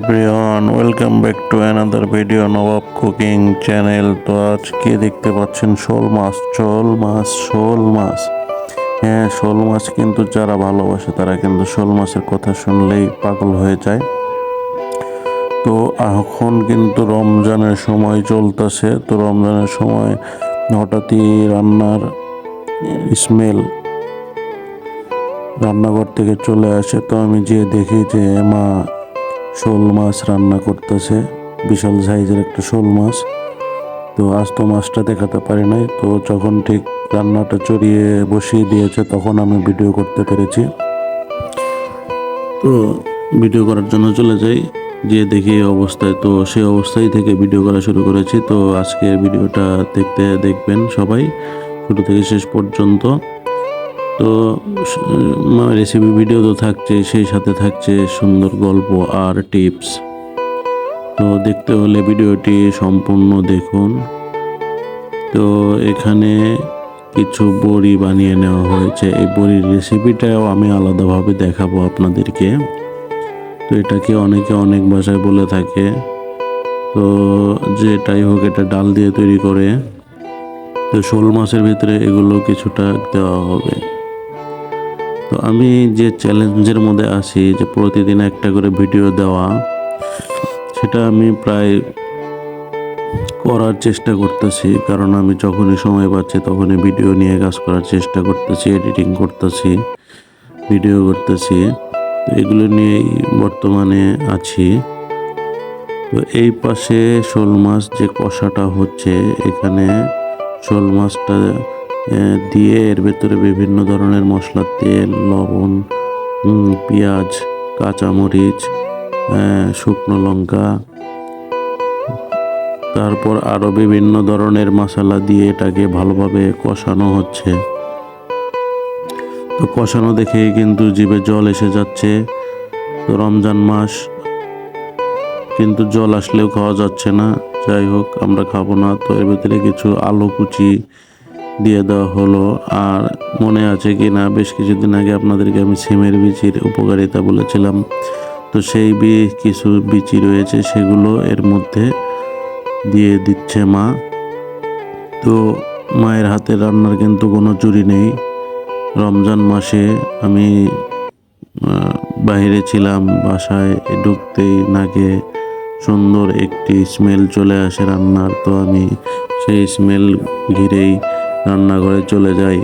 Everyone, welcome back to another video Nawab cooking channel. তো আজকে দেখতে পাচ্ছেন শোল মাছ। হ্যাঁ, শোল মাছ কিন্তু যারা ভালোবাসে তারা কিন্তু শোল মাছের কথা শুনলেই পাগল হয়ে যায়। তো এখন কিন্তু রমজানের সময় চলতেছে। তো রমজানের সময় হঠাৎই রান্নার স্মেল রান্নাঘর থেকে চলে আসে। তো আমি যেয়ে দেখি যে মা শোল মাছ রান্না করতেছে, বিশাল সাইজের একটা শোল মাছ। তো আজ তো মাছটা দেখাতে পারি নাই। তো যখন ঠিক রান্নাটা চড়িয়ে বসিয়ে দিয়েছে তখন আমি ভিডিও করতে পেরেছি। তো ভিডিও করার জন্য চলে যাই, গিয়ে দেখি এই অবস্থায়। তো সেই অবস্থায় থেকে ভিডিও করা শুরু করেছি। তো আজকে ভিডিওটা দেখবেন সবাই শুরু থেকে শেষ পর্যন্ত। তো রেসিপি ভিডিও তো থাকছে, সেই সাথে থাকছে সুন্দর গল্প আর টিপস। তো দেখতে হলে ভিডিওটি সম্পূর্ণ দেখুন। তো এখানে কিছু বড়ি বানিয়ে নেওয়া হয়েছে। এই বড়ির রেসিপিটাও আমি আলাদাভাবে দেখাবো আপনাদেরকে। তো এটাকে অনেকে অনেক ভাষায় বলে থাকে। তো যেটাই হোক, এটা ডাল দিয়ে তৈরি করে। তো শোল মাছের ভিতরে এগুলো কিছুটা দেওয়া হবে। তো আমি যে চ্যালেঞ্জের মধ্যে আছি যে প্রতিদিন একটা করে ভিডিও দেওয়া, সেটা আমি প্রায় করার চেষ্টা করতেছি। কারণ আমি যখনই সময় পাচ্ছি তখনই ভিডিও নিয়ে কাজ করার চেষ্টা করতেছি, এডিটিং করতেছি, ভিডিও করতেছি। তো এগুলো নিয়েই বর্তমানে আছি। তো এই পাশে শোল মাছ যে কষাটা হচ্ছে, এখানে শোল মাছটা দিয়ে এর ভেতরে বিভিন্ন ধরনের মশলা, তেল, লবণ, পেঁয়াজ, কাঁচামরিচ, শুকনো লঙ্কা, তারপর আরও বিভিন্ন ধরনের মশলা দিয়ে এটাকে ভালোভাবে কষানো হচ্ছে। তো কষানো দেখেই কিন্তু জিভে জল এসে যাচ্ছে। তো রমজান মাস, কিন্তু জল আসলেও খাওয়া যাচ্ছে না। যাই হোক, আমরা খাবো না। তো এর ভিতরে কিছু আলু কুচি দিয়ে দেওয়া হলো। আর মনে আছে কি না, বেশ কিছুদিন আগে আপনাদেরকে আমি সিমের বিচির উপকারিতা বলেছিলাম। তো সেই কিছু বিচি রয়েছে, সেগুলো এর মধ্যে দিয়ে দিচ্ছে মা। তো মায়ের হাতের রান্নার কিন্তু কোনো চুরি নেই। রমজান মাসে আমি বাইরে ছিলাম, বাসায় ঢুকতেই নাকে সুন্দর একটি স্মেল চলে আসে রান্নার। তো আমি সেই স্মেল ঘিরেই রান্নাঘরে চলে যাই।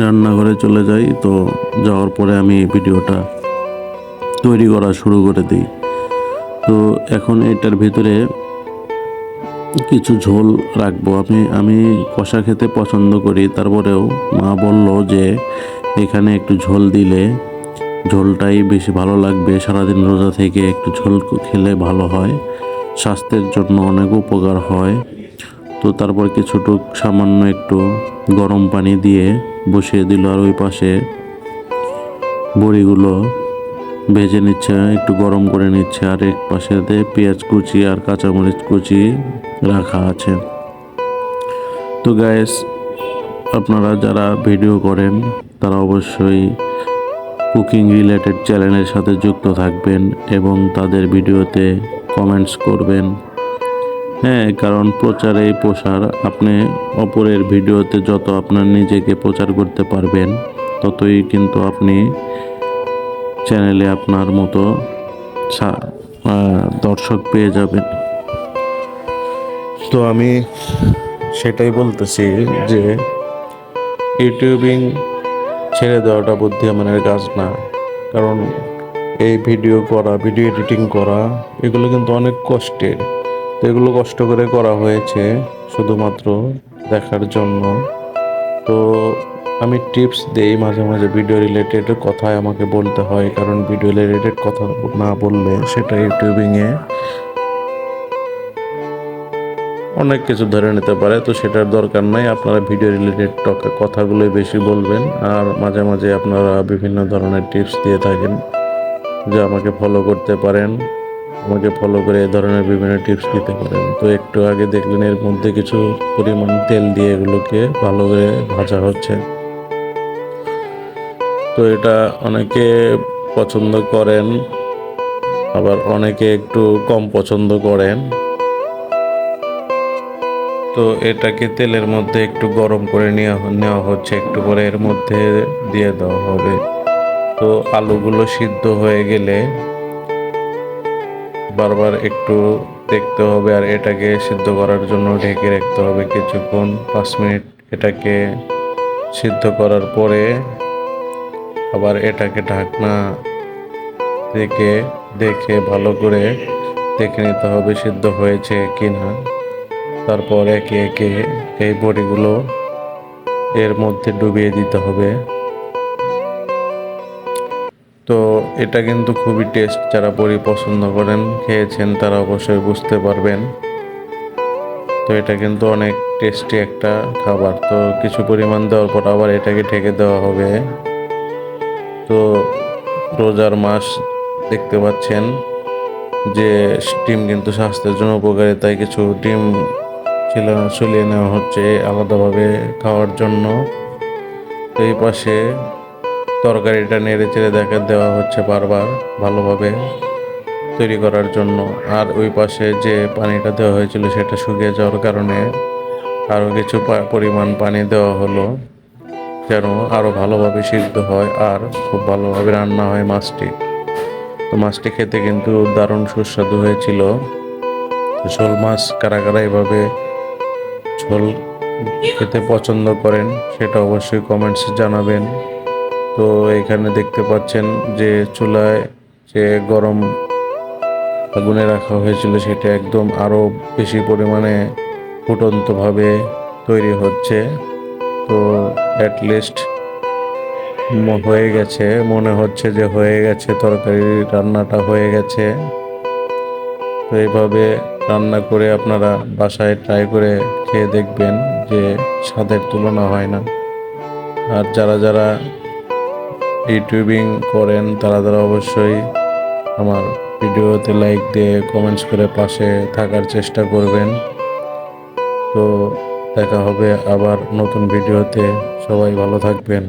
রান্নাঘরে চলে যাই। তো যাওয়ার পরে আমি ভিডিওটা তৈরি করা শুরু করে দিই। তো এখন এটার ভিতরে কিছু ঝোল রাখবো। আমি কষা খেতে পছন্দ করি, তারপরেও মা বলল যে এখানে একটু ঝোল দিলে ঝোলটাই বেশি ভালো লাগবে। সারাদিন রোজা থেকে একটু ঝোল খেলে ভালো হয়, স্বাস্থ্যের জন্য অনেক উপকার হয়। তো তারপর কিছুটুক সামান্য একটু গরম পানি দিয়ে বসিয়ে দিল। আর ওই পাশে বড়িগুলো ভেজে নিচ্ছে, একটু গরম করে নিচ্ছে। আর এক পাশেতে পেঁয়াজ কুচি আর কাঁচামরিচ কুচি রাখা আছে। তো গাইস, আপনারা যারা ভিডিও করেন তারা অবশ্যই কুকিং রিলেটেড চ্যানেলের সাথে যুক্ত থাকবেন এবং তাদের ভিডিওতে কমেন্টস করবেন। হ্যাঁ, কারণ প্রচারেই প্রসার। আপনি অপরের ভিডিওতে যত আপনার নিজেকে প্রচার করতে পারবেন, ততই কিন্তু আপনি চ্যানেলে আপনার মতো দর্শক পেয়ে যাবেন। তো আমি সেটাই বলতেছি যে ইউটিউবিং ছেড়ে দেওয়াটা বুদ্ধিমানের কাজ না। কারণ এই ভিডিও করা, ভিডিও এডিটিং করা, এগুলো কিন্তু অনেক কষ্টের। তো এগুলো কষ্ট করে করা হয়েছে শুধুমাত্র দেখার জন্য। তো আমি টিপস দেই মাঝে মাঝে, ভিডিও রিলেটেড কথাই আমাকে বলতে হয়। কারণ ভিডিও রিলেটেড কথা না বললে সেটা ইউটিউবিংয়ে অনেক কিছু ধরে নিতে পারে। তো সেটার দরকার নাই। আপনারা ভিডিও রিলেটেড কথাগুলোই বেশি বলবেন। আর মাঝে মাঝে আপনারা বিভিন্ন ধরনের টিপস দিয়ে থাকেন, যে আমাকে ফলো করতে পারেন, আমাকে ফলো করে এ ধরনের বিভিন্ন টিপস দিতে পারেন। তো একটু আগে দেখলেন এর মধ্যে কিছু পরিমাণ তেল দিয়ে এগুলোকে ভালো করে ভাজা হচ্ছে। তো এটা অনেকে পছন্দ করেন, আবার অনেকে একটু কম পছন্দ করেন। তো এটাকে তেলের মধ্যে একটু গরম করে নেওয়া হচ্ছে, একটু করে এর মধ্যে দিয়ে দেওয়া হবে। তো আলুগুলো সিদ্ধ হয়ে গেলে বারবার একটু দেখতে হবে, আর এটাকে সিদ্ধ করার জন্য ঢেকে রাখতে হবে কিছুক্ষণ, 5 মিনিট। এটাকে সিদ্ধ করার পরে আবার এটাকে ঢাকনা থেকে দেখে ভালো করে দেখে নিতে হবে সিদ্ধ হয়েছে কিনা। তারপর একে একে এই বড়িগুলো এর মধ্যে ডুবিয়ে দিতে হবে। তো এটা কিন্তু খুবই টেস্ট, যারা বড়ি পছন্দ করেন, খেয়েছেন, তারা অবশ্যই বুঝতে পারবেন। তো এটা কিন্তু অনেক টেস্টি একটা খাবার। তো কিছু পরিমাণ দেওয়ার পর আবার এটাকে ঢেকে দেওয়া হবে। তো রোজার মাস দেখতে পাচ্ছেন যে ডিম কিন্তু স্বাস্থ্যের জন্য উপকারী, তাই কিছু ডিম ছুলিয়ে নেওয়া হচ্ছে আলাদাভাবে খাওয়ার জন্য। তো এই পাশে তরকারিটা নেড়ে চেড়ে দেওয়া হচ্ছে বারবার ভালোভাবে তৈরি করার জন্য। আর ওই পাশে যে পানিটা দেওয়া হয়েছিল সেটা শুকিয়ে যাওয়ার কারণে আরও কিছু পরিমাণ পানি দেওয়া হলো, যেন আরও ভালোভাবে সিদ্ধ হয় আর খুব ভালোভাবে রান্না হয় মাছটি। তো মাছটি খেতে কিন্তু দারুণ সুস্বাদু হয়েছিল। শোল মাছ কারা কারা এভাবে ঝোল খেতে পছন্দ করেন সেটা অবশ্যই কমেন্টসে জানাবেন। তো এখানে দেখতে পাচ্ছেন যে চুলায় যে গরম আগুনে রাখা হয়েছিল সেটা একদম আরও বেশি পরিমাণে ফুটন্তভাবে তৈরি হচ্ছে। তো অ্যাটলিস্ট হয়ে গেছে, মনে হচ্ছে যে হয়ে গেছে, তরকারি রান্নাটা হয়ে গেছে। তো এইভাবে রান্না করে আপনারা বাসায় ট্রাই করে খেয়ে দেখবেন যে স্বাদের তুলনা হয় না। আর যারা যারা ইউটিউবিং করেন তারা অবশ্যই আমার ভিডিওতে লাইক দিয়ে কমেন্টস করে পাশে থাকার চেষ্টা করবেন। তো দেখা হবে আবার নতুন ভিডিওতে, সবাই ভালো থাকবেন।